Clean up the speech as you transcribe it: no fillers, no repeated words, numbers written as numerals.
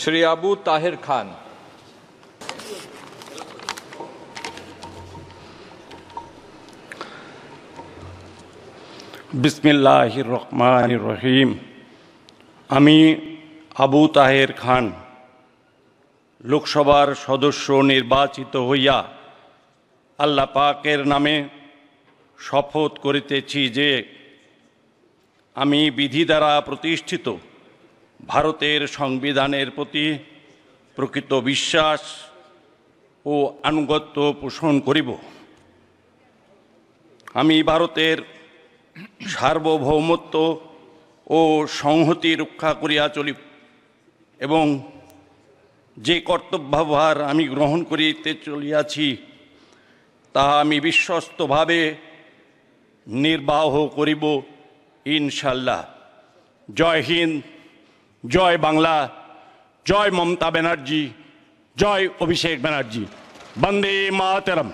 श्री আবু তাহের খান। বিসমিল্লাহির রহমানির রহিম। আমি আবু তাহের খান লোকসভার সদস্য নির্বাচিত হইয়া আল্লাহ পাকের নামে শপথ করিতেছি যে আমি বিধি দ্বারা প্রতিষ্ঠিত ভারতের সংবিধানের প্রতি প্রকৃত বিশ্বাস ও আনুগত্য পোষণ করিব। আমি ভারতের সার্বভৌমত্ব ও সংহতি রক্ষা করিয়া চলিব এবং যে কর্তব্যভার আমি গ্রহণ করিতে চলিয়াছি তাহা আমি বিশ্বস্তভাবে নির্বাহ করিব ইনশাল্লাহ। জয় হিন্দ, জয় বাংলা, জয় মমতা ব্যানার্জি, জয় অভিষেক ব্যানার্জি। বন্দে মাতরম।